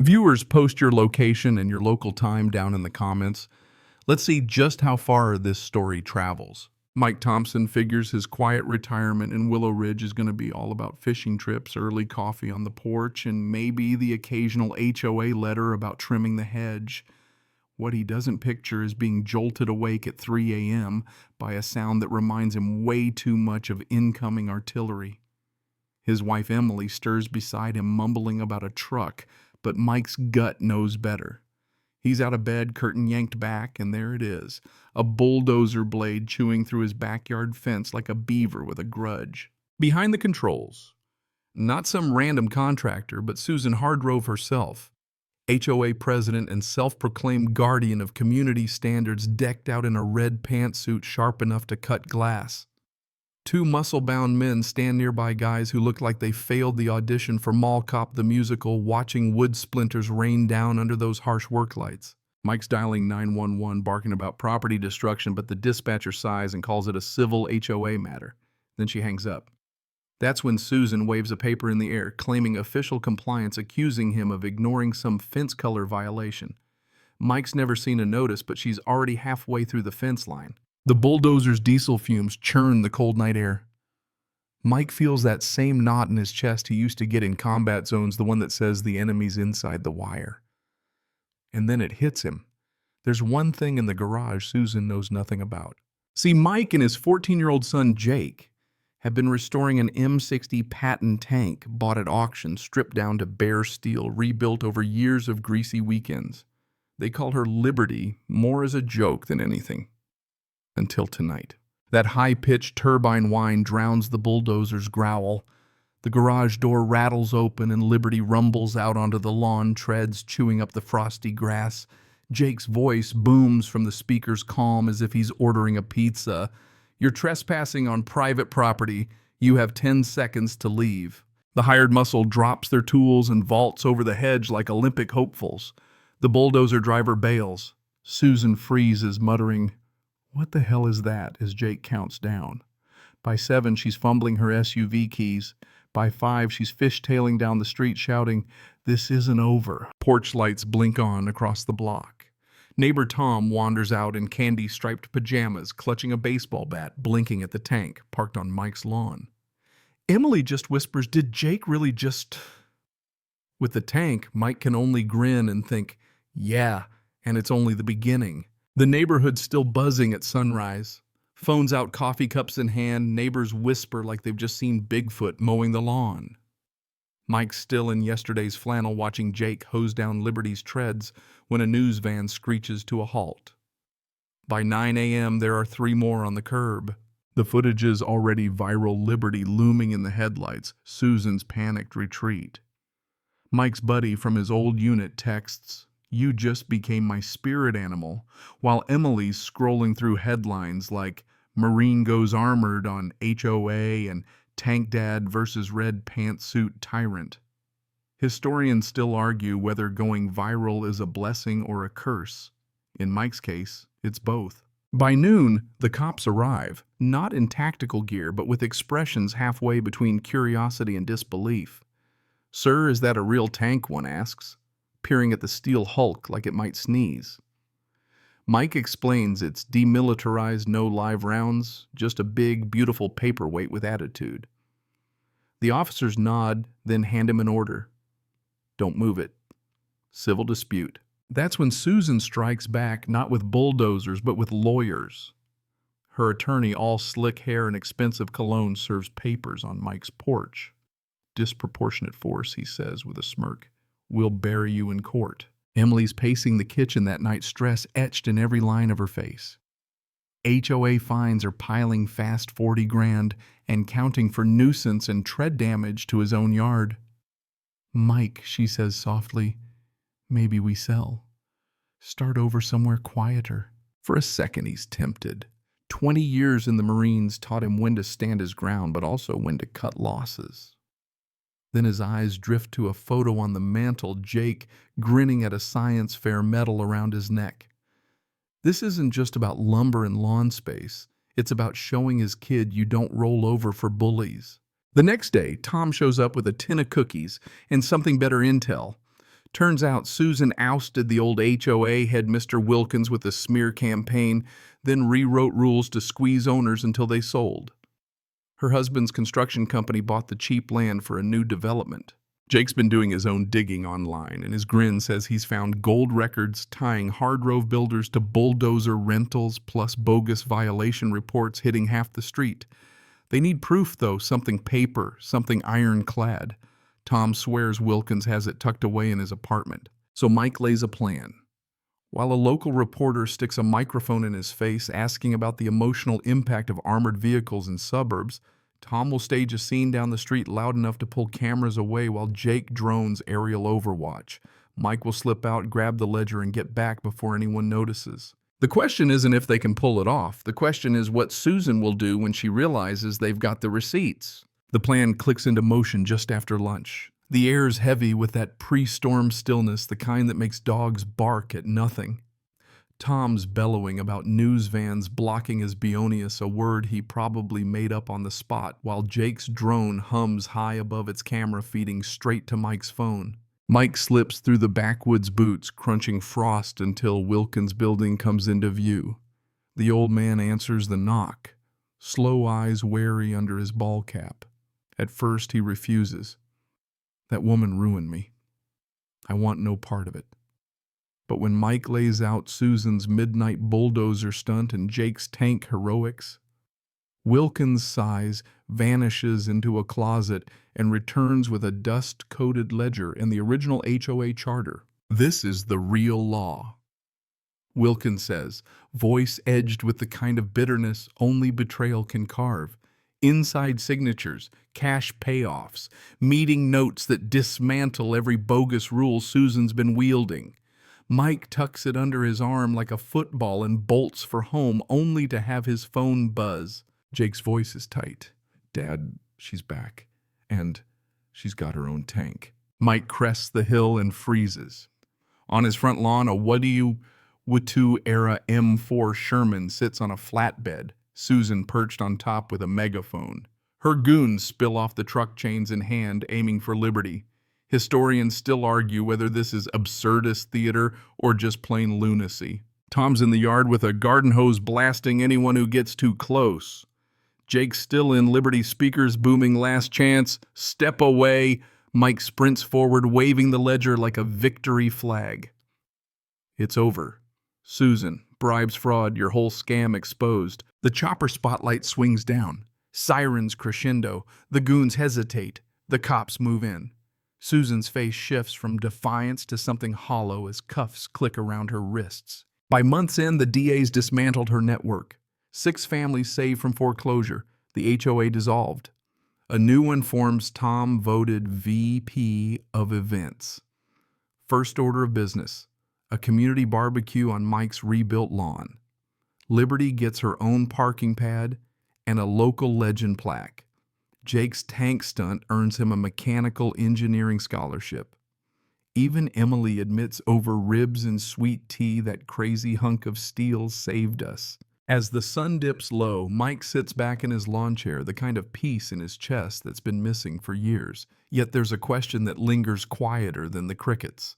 Viewers, post your location and your local time down in the comments. Let's see just how far this story travels. Mike Thompson figures his quiet retirement in Willow Ridge is going to be all about fishing trips, early coffee on the porch, and maybe the occasional HOA letter about trimming the hedge. What he doesn't picture is being jolted awake at 3 a.m. by a sound that reminds him way too much of incoming artillery. His wife Emily stirs beside him, mumbling about a truck, but Mike's gut knows better. He's out of bed, curtain yanked back, and there it is, a bulldozer blade chewing through his backyard fence like a beaver with a grudge. Behind the controls, not some random contractor, but Susan Hardrove herself, HOA president and self-proclaimed guardian of community standards, decked out in a red pantsuit sharp enough to cut glass. Two muscle-bound men stand nearby, guys who look like they failed the audition for Mall Cop the musical, watching wood splinters rain down under those harsh work lights. Mike's dialing 911, barking about property destruction, but the dispatcher sighs and calls it a civil HOA matter. Then she hangs up. That's when Susan waves a paper in the air, claiming official compliance, accusing him of ignoring some fence color violation. Mike's never seen a notice, but she's already halfway through the fence line. The bulldozer's diesel fumes churn the cold night air. Mike feels that same knot in his chest he used to get in combat zones, the one that says the enemy's inside the wire. And then it hits him. There's one thing in the garage Susan knows nothing about. See, Mike and his 14-year-old son Jake have been restoring an M60 Patton tank bought at auction, stripped down to bare steel, rebuilt over years of greasy weekends. They call her Liberty more as a joke than anything. Until tonight. That high-pitched turbine whine drowns the bulldozer's growl. The garage door rattles open and Liberty rumbles out onto the lawn, treads chewing up the frosty grass. Jake's voice booms from the speakers, calm as if he's ordering a pizza. "You're trespassing on private property. You have 10 seconds to leave." The hired muscle drops their tools and vaults over the hedge like Olympic hopefuls. The bulldozer driver bails. Susan freezes, muttering, "What the hell is that?" as Jake counts down. By 7, she's fumbling her SUV keys. By 5, she's fishtailing down the street shouting, "This isn't over." Porch lights blink on across the block. Neighbor Tom wanders out in candy-striped pajamas, clutching a baseball bat, blinking at the tank parked on Mike's lawn. Emily just whispers, "Did Jake really just—" With the tank, Mike can only grin and think, "Yeah, and it's only the beginning." The neighborhood's still buzzing at sunrise. Phones out, coffee cups in hand, neighbors whisper like they've just seen Bigfoot mowing the lawn. Mike's still in yesterday's flannel, watching Jake hose down Liberty's treads when a news van screeches to a halt. By 9 a.m., there are 3 more on the curb. The footage is already viral, Liberty looming in the headlights, Susan's panicked retreat. Mike's buddy from his old unit texts, "You just became my spirit animal," while Emily's scrolling through headlines like "Marine Goes Armored on HOA" and "Tank Dad versus Red Pantsuit Tyrant." Historians still argue whether going viral is a blessing or a curse. In Mike's case, it's both. By noon, the cops arrive, not in tactical gear, but with expressions halfway between curiosity and disbelief. "Sir, is that a real tank?" one asks, peering at the steel hulk like it might sneeze. Mike explains it's demilitarized, no live rounds, just a big, beautiful paperweight with attitude. The officers nod, then hand him an order. "Don't move it. Civil dispute." That's when Susan strikes back, not with bulldozers, but with lawyers. Her attorney, all slick hair and expensive cologne, serves papers on Mike's porch. "Disproportionate force," he says with a smirk. "We'll bury you in court." Emily's pacing the kitchen that night, stress etched in every line of her face. HOA fines are piling fast, 40 grand, and counting for nuisance and tread damage to his own yard. "Mike," she says softly, "maybe we sell. Start over somewhere quieter." For a second, he's tempted. 20 years in the Marines taught him when to stand his ground, but also when to cut losses. Then his eyes drift to a photo on the mantel, Jake grinning at a science fair medal around his neck. This isn't just about lumber and lawn space. It's about showing his kid you don't roll over for bullies. The next day, Tom shows up with a tin of cookies and something better intel. Turns out Susan ousted the old HOA head Mr. Wilkins with a smear campaign, then rewrote rules to squeeze owners until they sold. Her husband's construction company bought the cheap land for a new development. Jake's been doing his own digging online, and his grin says he's found gold records tying hard rove builders to bulldozer rentals plus bogus violation reports hitting half the street. They need proof, though, something paper, something ironclad. Tom swears Wilkins has it tucked away in his apartment. So Mike lays a plan. While a local reporter sticks a microphone in his face asking about the emotional impact of armored vehicles in suburbs, Tom will stage a scene down the street loud enough to pull cameras away while Jake drones aerial overwatch. Mike will slip out, grab the ledger, and get back before anyone notices. The question isn't if they can pull it off. The question is what Susan will do when she realizes they've got the receipts. The plan clicks into motion just after lunch. The air's heavy with that pre-storm stillness, the kind that makes dogs bark at nothing. Tom's bellowing about news vans blocking his Bionius, a word he probably made up on the spot, while Jake's drone hums high above its camera feeding straight to Mike's phone. Mike slips through the backwoods boots, crunching frost until Wilkins' building comes into view. The old man answers the knock, slow eyes wary under his ball cap. At first he refuses. That woman ruined me. I want no part of it. But when Mike lays out Susan's midnight bulldozer stunt and Jake's tank heroics, Wilkins sighs, vanishes into a closet, and returns with a dust-coated ledger and the original HOA charter. This is the real law. Wilkins says, voice edged with the kind of bitterness only betrayal can carve. Inside signatures, cash payoffs, meeting notes that dismantle every bogus rule Susan's been wielding. Mike tucks it under his arm like a football and bolts for home only to have his phone buzz. Jake's voice is tight. Dad, she's back. And she's got her own tank. Mike crests the hill and freezes. On his front lawn, a Watu-era M4 Sherman sits on a flatbed, Susan perched on top with a megaphone. Her goons spill off the truck chains in hand, aiming for liberty. Historians still argue whether this is absurdist theater or just plain lunacy. Tom's in the yard with a garden hose blasting anyone who gets too close. Jake's still in Liberty speakers booming last chance, step away. Mike sprints forward, waving the ledger like a victory flag. It's over. Susan, bribes fraud, your whole scam exposed. The chopper spotlight swings down. Sirens crescendo. The goons hesitate. The cops move in. Susan's face shifts from defiance to something hollow as cuffs click around her wrists. By month's end, the DA's dismantled her network. 6 families saved from foreclosure. The HOA dissolved. A new one forms. Tom voted VP of Events. First order of business. A community barbecue on Mike's rebuilt lawn. Liberty gets her own parking pad and a local legend plaque. Jake's tank stunt earns him a mechanical engineering scholarship. Even Emily admits over ribs and sweet tea that crazy hunk of steel saved us. As the sun dips low, Mike sits back in his lawn chair, the kind of peace in his chest that's been missing for years. Yet there's a question that lingers quieter than the crickets.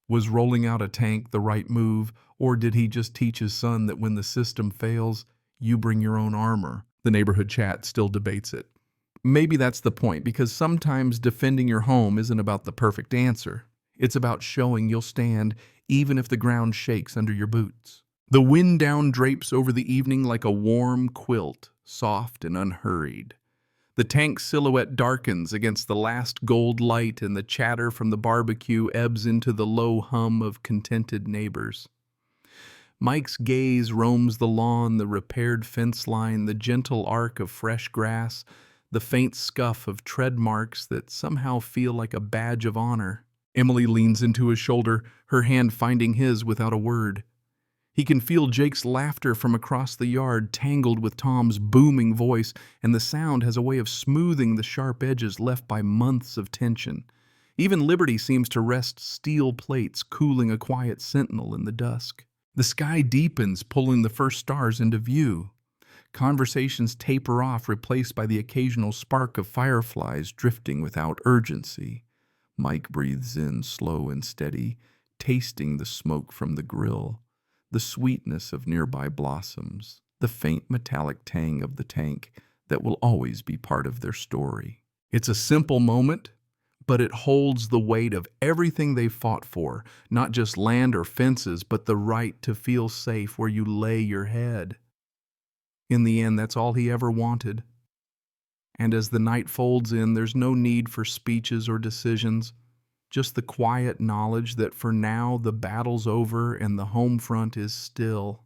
Was rolling out a tank the right move, or did he just teach his son that when the system fails, you bring your own armor? The neighborhood chat still debates it. Maybe that's the point, because sometimes defending your home isn't about the perfect answer. It's about showing you'll stand even if the ground shakes under your boots. The wind down drapes over the evening like a warm quilt, soft and unhurried. The tank silhouette darkens against the last gold light, and the chatter from the barbecue ebbs into the low hum of contented neighbors. Mike's gaze roams the lawn, the repaired fence line, the gentle arc of fresh grass, the faint scuff of tread marks that somehow feel like a badge of honor. Emily leans into his shoulder, her hand finding his without a word. He can feel Jake's laughter from across the yard, tangled with Tom's booming voice, and the sound has a way of smoothing the sharp edges left by months of tension. Even Liberty seems to rest steel plates, cooling a quiet sentinel in the dusk. The sky deepens, pulling the first stars into view. Conversations taper off, replaced by the occasional spark of fireflies drifting without urgency. Mike breathes in slow and steady, tasting the smoke from the grill, the sweetness of nearby blossoms, the faint metallic tang of the tank that will always be part of their story. It's a simple moment, but it holds the weight of everything they fought for, not just land or fences, but the right to feel safe where you lay your head. In the end, that's all he ever wanted. And as the night folds in, there's no need for speeches or decisions, just the quiet knowledge that for now the battle's over and the home front is still.